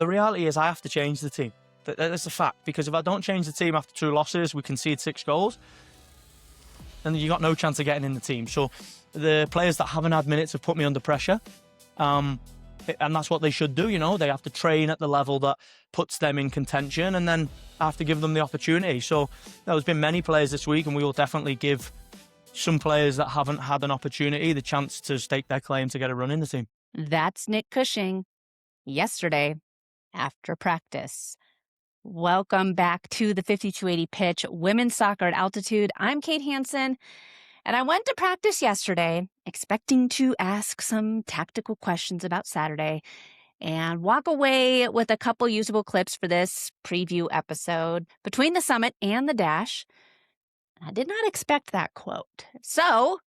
The reality is I have to change the team. That's a fact, because if I don't change the team after 2 losses, we concede 6 goals, then you got no chance of getting in the team. So the players that haven't had minutes have put me under pressure. And that's what they should do, you know. They have to train at the level that puts them in contention, and then I have to give them the opportunity. So there's been many players this week, and we will definitely give some players that haven't had an opportunity the chance to stake their claim to get a run in the team. That's Nick Cushing yesterday after practice. Welcome back to the 5280 Pitch, Women's Soccer at Altitude. I'm Kate Hanson, and I went to practice yesterday expecting to ask some tactical questions about Saturday and walk away with a couple usable clips for this preview episode between the summit and the dash. I did not expect that quote. So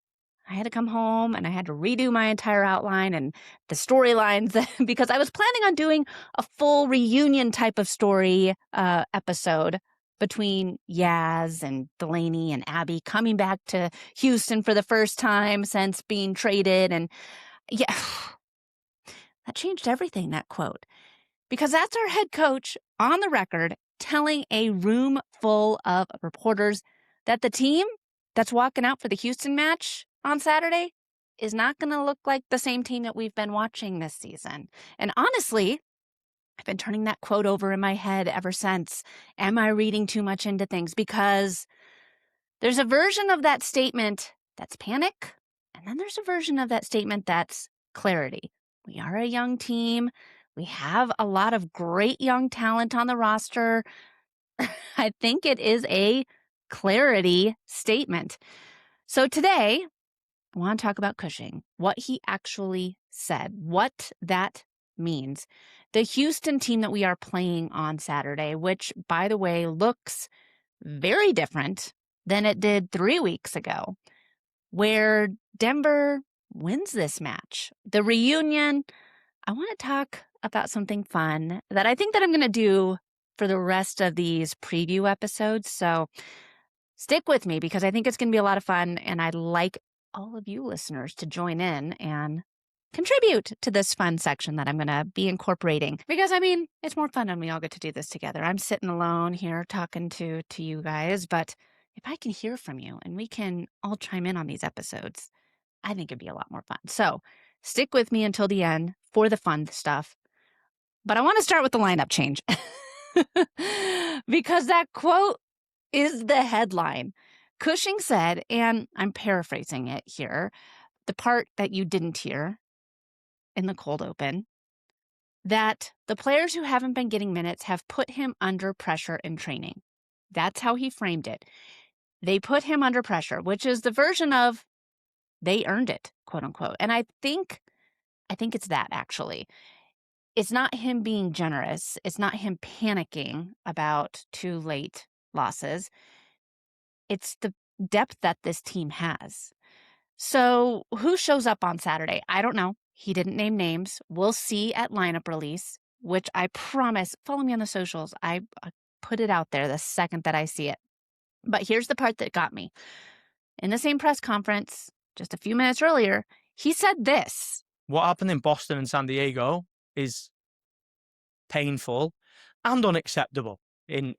I had to come home and I had to redo my entire outline and the storylines because I was planning on doing a full reunion type of story episode between Yaz and Delaney and Abby coming back to Houston for the first time since being traded. And yeah, that changed everything, that quote, because that's our head coach on the record telling a room full of reporters that the team that's walking out for the Houston match on Saturday is not going to look like the same team that we've been watching this season. And honestly, I've been turning that quote over in my head ever since. Am I reading too much into things? Because there's a version of that statement that's panic, and then there's a version of that statement that's clarity. We are a young team. We have a lot of great young talent on the roster. I think it is a clarity statement. So today, I want to talk about Cushing, what he actually said, what that means. The Houston team that we are playing on Saturday, which, by the way, looks very different than it did 3 weeks ago, where Denver wins this match. The reunion, I want to talk about something fun that I think that I'm going to do for the rest of these preview episodes. So stick with me because I think it's going to be a lot of fun, and I'd like all of you listeners to join in and contribute to this fun section that I'm going to be incorporating. Because, I mean, it's more fun when we all get to do this together. I'm sitting alone here talking to you guys, but if I can hear from you and we can all chime in on these episodes, I think it'd be a lot more fun. So stick with me until the end for the fun stuff. But I want to start with the lineup change because that quote is the headline. Cushing said, and I'm paraphrasing it here, the part that you didn't hear in the cold open, that the players who haven't been getting minutes have put him under pressure in training. That's how he framed it. They put him under pressure, which is the version of they earned it, quote unquote. And I think it's that, actually. It's not him being generous. It's not him panicking about 2 late losses. It's the depth that this team has. So who shows up on Saturday? I don't know. He didn't name names. We'll see at lineup release, which I promise, follow me on the socials. I put it out there the second that I see it. But here's the part that got me. In the same press conference, just a few minutes earlier, he said this. What happened in Boston and San Diego is painful and unacceptable in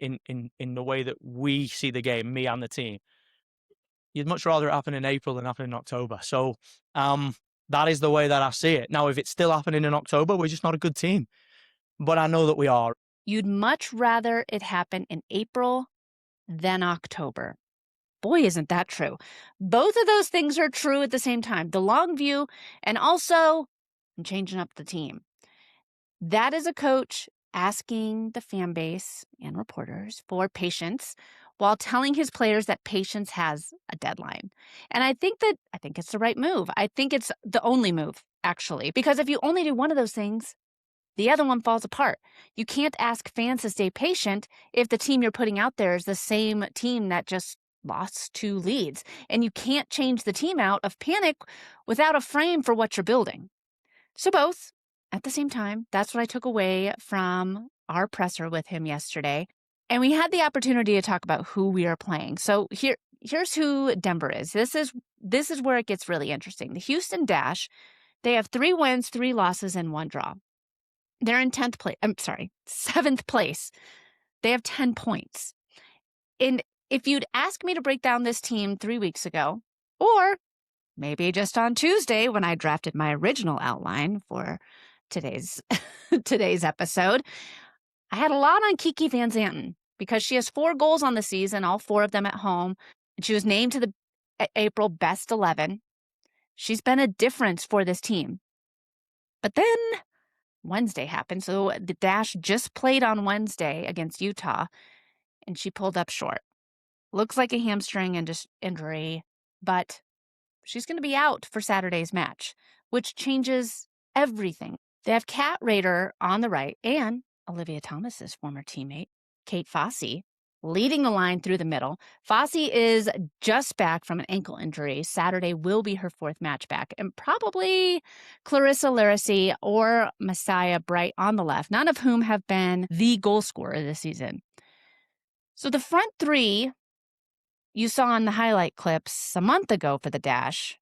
the way that we see the game, me and the team. You'd much rather it happen in April than happen in October. So that is the way that I see it. Now, if it's still happening in October, we're just not a good team. But I know that we are. You'd much rather it happen in April than October. Boy, isn't that true. Both of those things are true at the same time. The long view and also changing up the team. That is a coach asking the fan base and reporters for patience while telling his players that patience has a deadline. And I think it's the right move. I think it's the only move, actually, because if you only do one of those things, the other one falls apart. You can't ask fans to stay patient if the team you're putting out there is the same team that just lost 2 leads. And you can't change the team out of panic without a frame for what you're building. So both at the same time, that's what I took away from our presser with him yesterday. And we had the opportunity to talk about who we are playing. So here's who Denver is. This is where it gets really interesting. The Houston Dash, they have 3 wins, 3 losses, and 1 draw. They're in 10th place. I'm sorry, 7th place. They have 10 points. And if you'd asked me to break down this team 3 weeks ago, or maybe just on Tuesday when I drafted my original outline for today's today's episode, I had a lot on Kiki Van Zanten because she has 4 goals on the season, all 4 of them at home. And she was named to the April Best 11. She's been a difference for this team. But then Wednesday happened. So the Dash just played on Wednesday against Utah, and she pulled up short. Looks like a hamstring injury, but she's going to be out for Saturday's match, which changes everything. They have Kat Rader on the right and Olivia Thomas's former teammate, Kate Fossey, leading the line through the middle. Fossey is just back from an ankle injury. Saturday will be her 4th match back, and probably Clarissa Laracy or Messiah Bright on the left, none of whom have been the goal scorer this season. So the front 3 you saw in the highlight clips a month ago for the Dash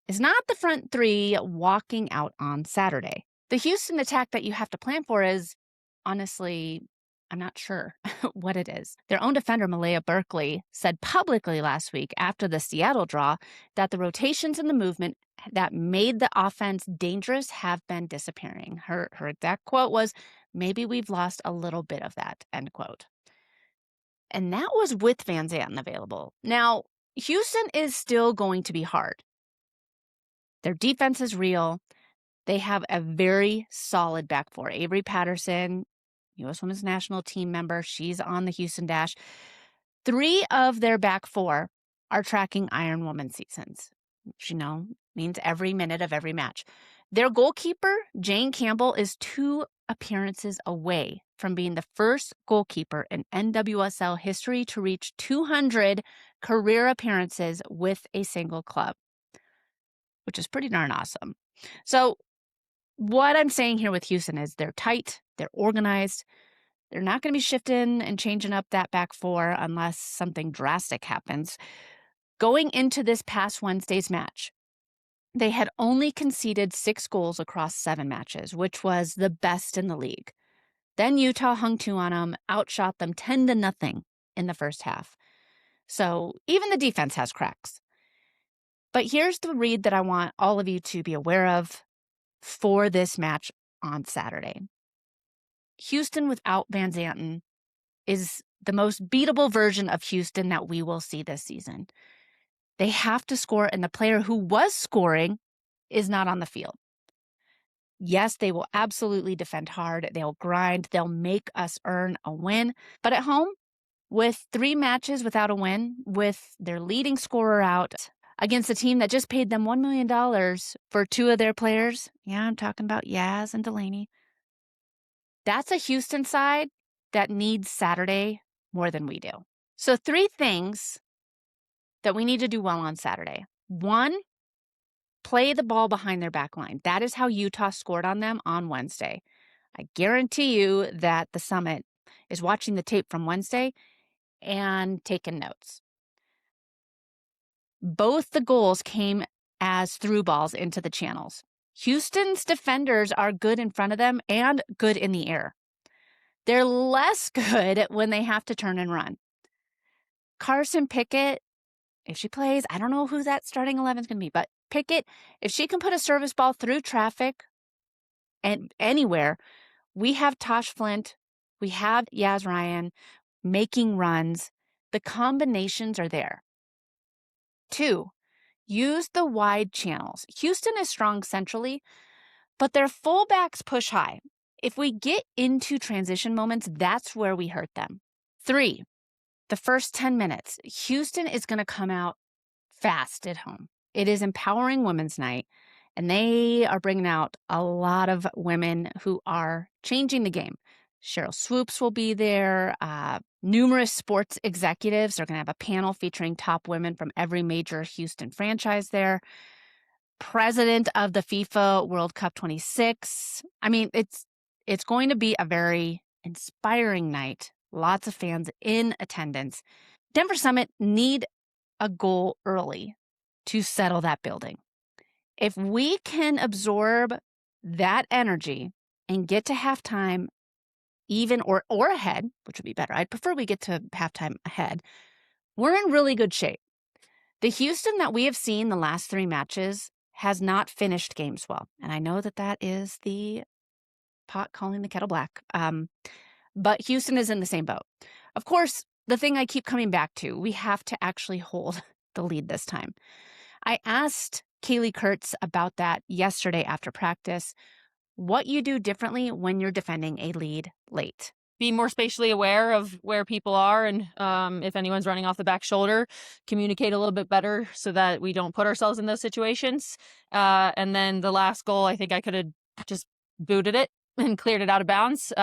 is not the front 3 walking out on Saturday. The Houston attack that you have to plan for is, honestly, I'm not sure what it is. Their own defender, Malaya Berkeley, said publicly last week after the Seattle draw that the rotations and the movement that made the offense dangerous have been disappearing. Her exact quote was, "Maybe we've lost a little bit of that," end quote. And that was with Van Zanten available. Now, Houston is still going to be hard. Their defense is real. They have a very solid back 4. Avery Patterson, U.S. Women's National Team member, she's on the Houston Dash. 3 of their back 4 are tracking Iron Woman seasons, which, means every minute of every match. Their goalkeeper, Jane Campbell, is 2 appearances away from being the first goalkeeper in NWSL history to reach 200 career appearances with a single club, which is pretty darn awesome. So what I'm saying here with Houston is they're tight, they're organized, they're not going to be shifting and changing up that back 4 unless something drastic happens. Going into this past Wednesday's match, they had only conceded 6 goals across 7 matches, which was the best in the league. Then Utah hung 2 on them, outshot them 10-0 in the first half. So even the defense has cracks. But here's the read that I want all of you to be aware of for this match on Saturday. Houston without Van Zanten is the most beatable version of Houston that we will see this season. They have to score, and the player who was scoring is not on the field. Yes, they will absolutely defend hard. They'll grind. They'll make us earn a win. But at home, with 3 matches without a win, with their leading scorer out against a team that just paid them $1 million for 2 of their players, yeah, I'm talking about Yaz and Delaney, that's a Houston side that needs Saturday more than we do. So 3 things that we need to do well on Saturday. 1, play the ball behind their back line. That is how Utah scored on them on Wednesday. I guarantee you that the Summit is watching the tape from Wednesday and taking notes. Both the goals came as through balls into the channels. Houston's defenders are good in front of them and good in the air. They're less good when they have to turn and run. Carson Pickett, if she plays, I don't know who that starting 11 is going to be, but Pickett, if she can put a service ball through traffic and anywhere, we have Tosh Flint, we have Yaz Ryan making runs. The combinations are there. 2, use the wide channels. Houston is strong centrally, but their fullbacks push high. If we get into transition moments, that's where we hurt them. 3, the first 10 minutes, Houston is going to come out fast at home. It is Empowering Women's Night, and they are bringing out a lot of women who are changing the game. Cheryl Swoops will be there. Numerous sports executives are going to have a panel featuring top women from every major Houston franchise there. President of the FIFA World Cup 26. I mean, it's going to be a very inspiring night. Lots of fans in attendance. Denver Summit need a goal early to settle that building. If we can absorb that energy and get to halftime even or ahead, which would be better. I'd prefer we get to halftime ahead. We're in really good shape. The Houston that we have seen the last 3 matches has not finished games well. And I know that that is the pot calling the kettle black. But Houston is in the same boat. Of course, the thing I keep coming back to, we have to actually hold the lead this time. I asked Kaylee Kurtz about that yesterday after practice. What you do differently when you're defending a lead late. Be more spatially aware of where people are and if anyone's running off the back shoulder, communicate a little bit better so that we don't put ourselves in those situations. And then the last goal, I think I could have just booted it and cleared it out of bounds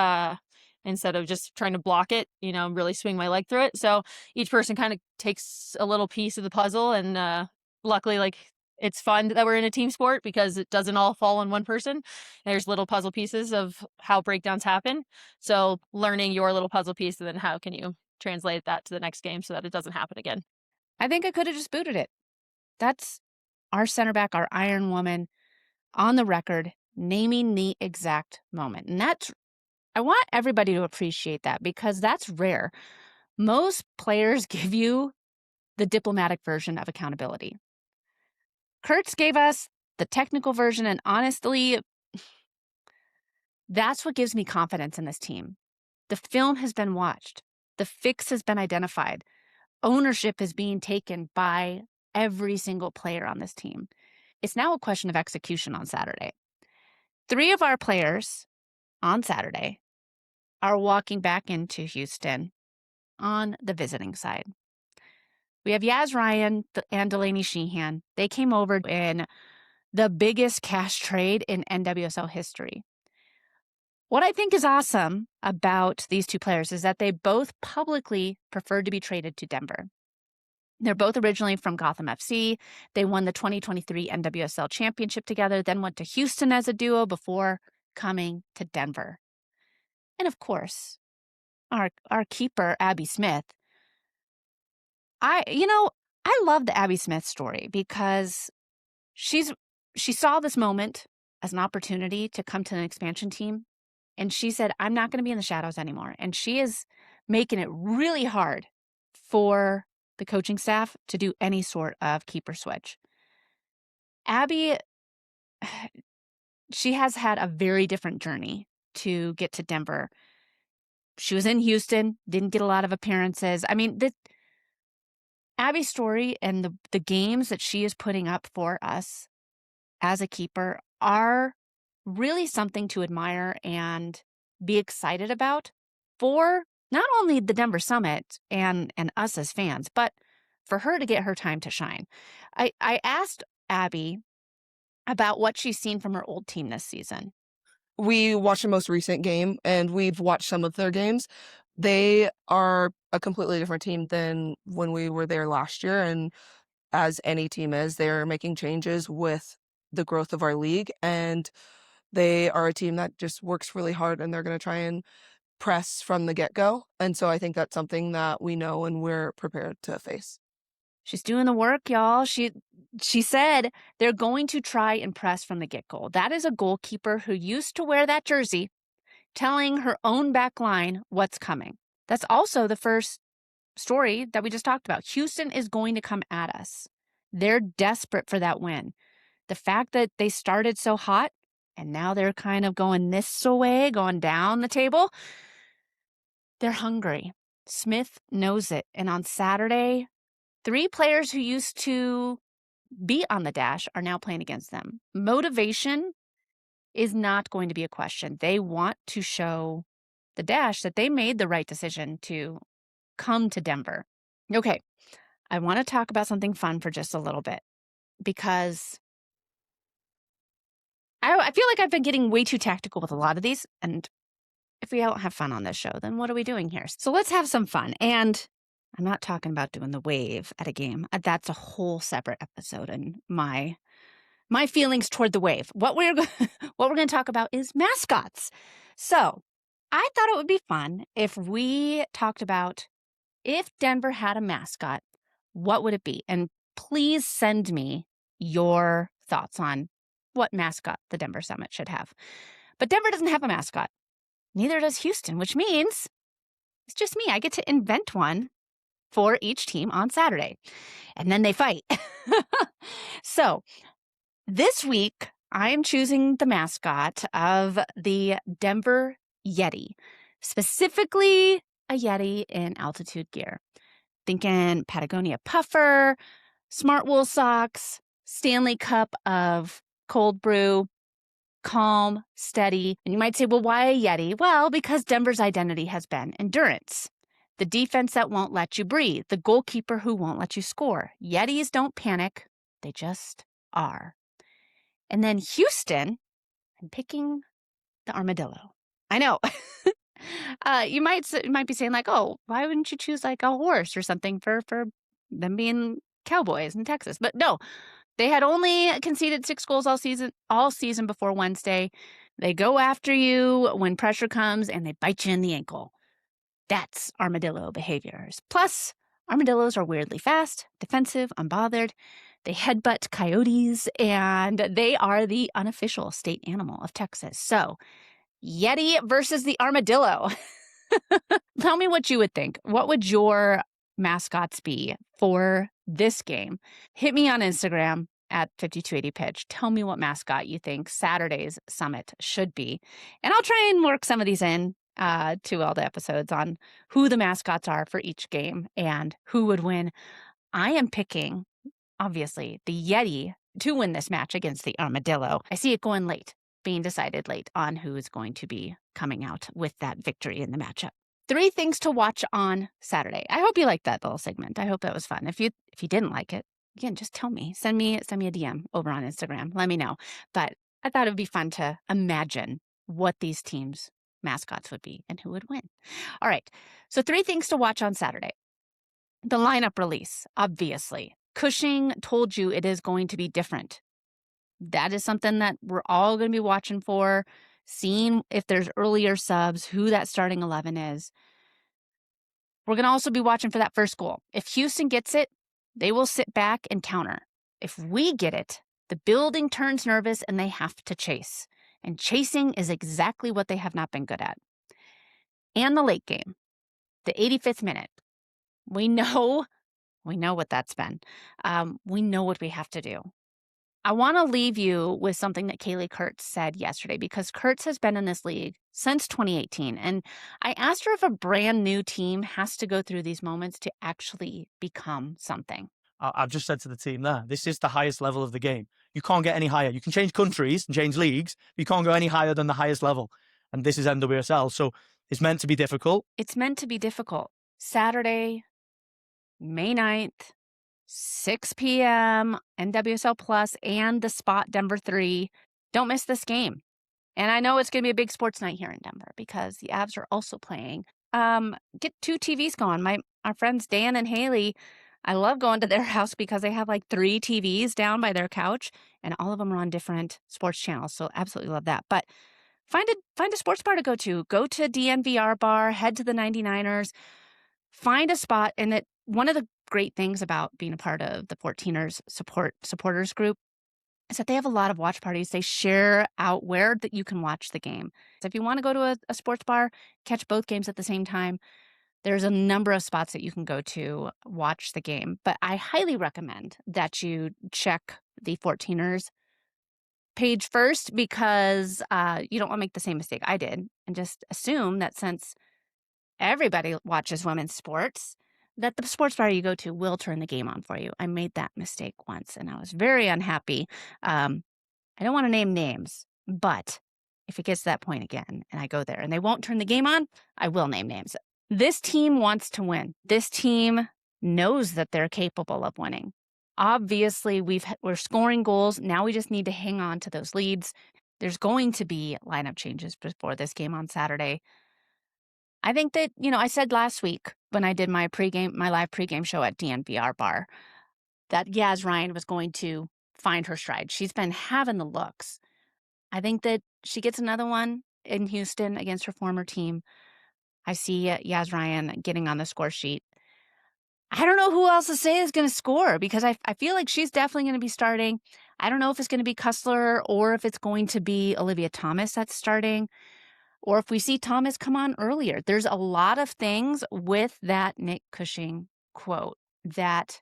instead of just trying to block it, really swing my leg through it. So each person kind of takes a little piece of the puzzle. And luckily, it's fun that we're in a team sport because it doesn't all fall on one person. There's little puzzle pieces of how breakdowns happen. So learning your little puzzle piece, and then how can you translate that to the next game so that it doesn't happen again? I think I could have just booted it. That's our center back, our Iron Woman, on the record, naming the exact moment. And I want everybody to appreciate that because that's rare. Most players give you the diplomatic version of accountability. Kurtz gave us the technical version, and honestly, that's what gives me confidence in this team. The film has been watched. The fix has been identified. Ownership is being taken by every single player on this team. It's now a question of execution on Saturday. 3 of our players on Saturday are walking back into Houston on the visiting side. We have Yaz Ryan and Delaney Sheehan. They came over in the biggest cash trade in NWSL history. What I think is awesome about these 2 players is that they both publicly preferred to be traded to Denver. They're both originally from Gotham FC. They won the 2023 NWSL championship together, then went to Houston as a duo before coming to Denver. And of course, our keeper, Abby Smith. I love the Abby Smith story because she saw this moment as an opportunity to come to an expansion team. And she said, I'm not going to be in the shadows anymore. And she is making it really hard for the coaching staff to do any sort of keeper switch. Abby, she has had a very different journey to get to Denver. She was in Houston, didn't get a lot of appearances. I mean, Abby's story and the games that she is putting up for us as a keeper are really something to admire and be excited about for not only the Denver Summit and us as fans, but for her to get her time to shine. I asked Abby about what she's seen from her old team this season. We watched the most recent game, and we've watched some of their games. They are a completely different team than when we were there last year, and as any team is, they're making changes with the growth of our league, and they are a team that just works really hard, and they're going to try and press from the get-go. And so I think that's something that we know and we're prepared to face. She's doing the work, y'all. She said they're going to try and press from the get-go. That is a goalkeeper who used to wear that jersey, telling her own back line what's coming. That's also the first story that we just talked about. Houston is going to come at us. They're desperate for that win. The fact that they started so hot and now they're kind of going this way, going down the table, they're hungry. Smith knows it. And on Saturday, 3 players who used to be on the dash are now playing against them. Motivation is not going to be a question. They want to show the dash that they made the right decision to come to Denver. Okay, I want to talk about something fun for just a little bit because I feel like I've been getting way too tactical with a lot of these. And if we don't have fun on this show, then what are we doing here? So let's have some fun. And I'm not talking about doing the wave at a game. That's a whole separate episode, and my feelings toward the wave. What we're going to talk about is mascots. So I thought it would be fun if we talked about if Denver had a mascot, what would it be? And please send me your thoughts on what mascot the Denver Summit should have. But Denver doesn't have a mascot. Neither does Houston, which means it's just me. I get to invent one for each team on Saturday. And then they fight. So this week, I am choosing the mascot of the Denver Yeti, specifically a Yeti in altitude gear. Thinking Patagonia puffer, smart wool socks, Stanley Cup of cold brew, calm, steady. And you might say, well, why a Yeti? Well, because Denver's identity has been endurance. The defense that won't let you breathe, the goalkeeper who won't let you score. Yetis don't panic, they just are. And then Houston, I'm picking the armadillo. I know. You might be saying like, oh, why wouldn't you choose like a horse or something for them being cowboys in Texas? But no, they had only conceded 6 goals all season before Wednesday. They go after you when pressure comes and they bite you in the ankle. That's armadillo behaviors. Plus, armadillos are weirdly fast, defensive, unbothered. They headbutt coyotes, and they are the unofficial state animal of Texas. So, Yeti versus the armadillo. Tell me what you would think. What would your mascots be for this game? Hit me on Instagram at 5280pitch. Tell me what mascot you think Saturday's summit should be. And I'll try and work some of these in to all the episodes on who the mascots are for each game and who would win. I am picking, obviously, the Yeti to win this match against the armadillo. I see it going late, being decided late on who is going to be coming out with that victory in the matchup. 3 things to watch on Saturday. I hope you liked that little segment. I hope that was fun. If you didn't like it, again, just tell me. Send me a DM over on Instagram. Let me know. But I thought it would be fun to imagine what these teams' mascots would be and who would win. All right. So 3 things to watch on Saturday. The lineup release, obviously. Cushing told you it is going to be different. That is something that we're all going to be watching for, seeing if there's earlier subs, who that starting 11 is. We're going to also be watching for that first goal. If Houston gets it, they will sit back and counter. If we get it, the building turns nervous and they have to chase. And chasing is exactly what they have not been good at. And the late game, the 85th minute. We know what that's been. We know what we have to do. I want to leave you with something that Kaylee Kurtz said yesterday, because Kurtz has been in this league since 2018. And I asked her if a brand new team has to go through these moments to actually become something. I've just said to the team there, this is the highest level of the game. You can't get any higher. You can change countries and change leagues, but you can't go any higher than the highest level. And this is NWSL. So it's meant to be difficult. It's meant to be difficult. Saturday, May 9th, 6 p.m., NWSL Plus, and the Spot Denver 3. Don't miss this game. And I know it's going to be a big sports night here in Denver because the Avs are also playing. Get 2 TVs going. Our friends Dan and Haley, I love going to their house because they have like 3 TVs down by their couch, and all of them are on different sports channels. So absolutely love that. But find a sports bar to go to. Go to DNVR bar, head to the 99ers, find a spot. And one of the great things about being a part of the 14ers supporters group is that they have a lot of watch parties. They share out where that you can watch the game. So if you want to go to a sports bar, catch both games at the same time, there's a number of spots that you can go to watch the game. But I highly recommend that you check the 14ers page first, because you don't want to make the same mistake I did and just assume that since everybody watches women's sports, that the sports bar you go to will turn the game on for you. I made that mistake once and I was very unhappy. I don't want to name names, but if it gets to that point again and I go there and they won't turn the game on, I will name names. This team wants to win. This team knows that they're capable of winning. Obviously, we're scoring goals. Now we just need to hang on to those leads. There's going to be lineup changes before this game on Saturday. I think that, I said last week when I did my live pregame show at DNVR bar, that Yaz Ryan was going to find her stride. She's been having the looks. I think that she gets another one in Houston against her former team. I see Yaz Ryan getting on the score sheet. I don't know who else to say is going to score, because I feel like she's definitely going to be starting. I don't know if it's going to be Kessler or if it's going to be Olivia Thomas that's starting, or if we see Thomas come on earlier. There's a lot of things with that Nick Cushing quote that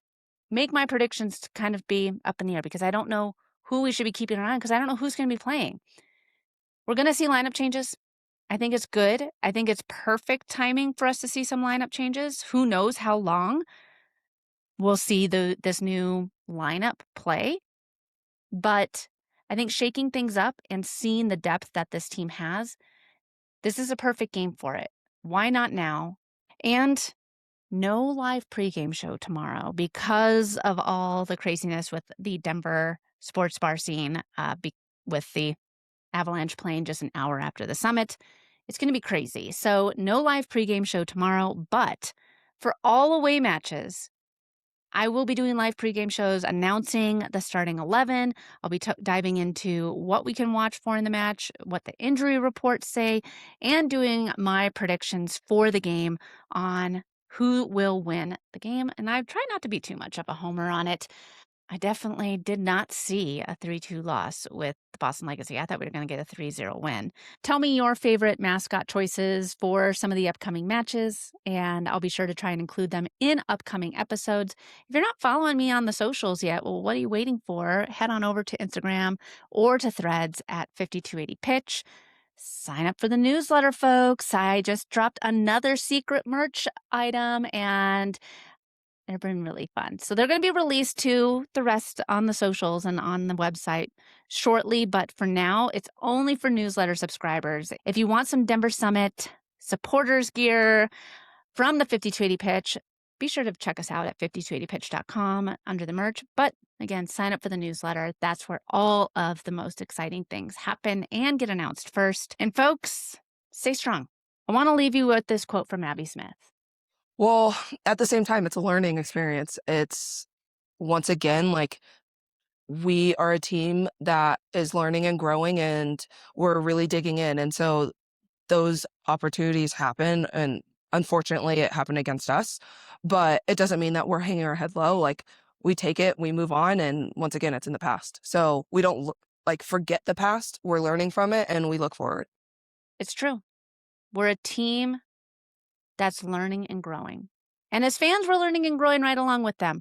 make my predictions kind of be up in the air, because I don't know who we should be keeping an eye on, because I don't know who's going to be playing. We're going to see lineup changes. I think it's good. I think it's perfect timing for us to see some lineup changes. Who knows how long we'll see this new lineup play. But I think shaking things up and seeing the depth that this team has, this is a perfect game for it. Why not now? And no live pregame show tomorrow because of all the craziness with the Denver sports bar scene, with the Avalanche playing just an hour after the summit. It's going to be crazy. So no live pregame show tomorrow, but for all away matches, I will be doing live pregame shows announcing the starting 11. I'll be diving into what we can watch for in the match, what the injury reports say, and doing my predictions for the game on who will win the game. And I try not to be too much of a homer on it. I definitely did not see a 3-2 loss with the Boston Legacy. I thought we were going to get a 3-0 win. Tell me your favorite mascot choices for some of the upcoming matches, and I'll be sure to try and include them in upcoming episodes. If you're not following me on the socials yet, well, what are you waiting for? Head on over to Instagram or to Threads at 5280pitch. Sign up for the newsletter, folks. I just dropped another secret merch item, and they've been really fun. So they're going to be released to the rest on the socials and on the website shortly. But for now, it's only for newsletter subscribers. If you want some Denver Summit supporters gear from the 5280 Pitch, be sure to check us out at 5280pitch.com under the merch. But again, sign up for the newsletter. That's where all of the most exciting things happen and get announced first. And folks, stay strong. I want to leave you with this quote from Abby Smith. Well, at the same time, it's a learning experience. It's, once again, like, we are a team that is learning and growing, and we're really digging in. And so those opportunities happen, and unfortunately it happened against us, but it doesn't mean that we're hanging our head low. Like, we take it, we move on, and once again, it's in the past. So we don't forget the past. We're learning from it, and we look forward. It's true. We're a team that's learning and growing. And as fans, we're learning and growing right along with them.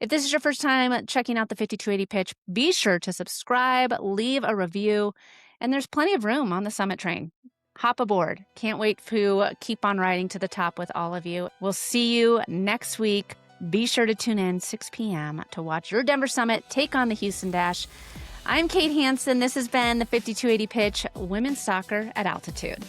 If this is your first time checking out the 5280 Pitch, be sure to subscribe, leave a review, and there's plenty of room on the Summit train. Hop aboard. Can't wait to keep on riding to the top with all of you. We'll see you next week. Be sure to tune in 6 p.m. to watch your Denver Summit take on the Houston Dash. I'm Kate Hanson. This has been the 5280 Pitch, Women's Soccer at Altitude.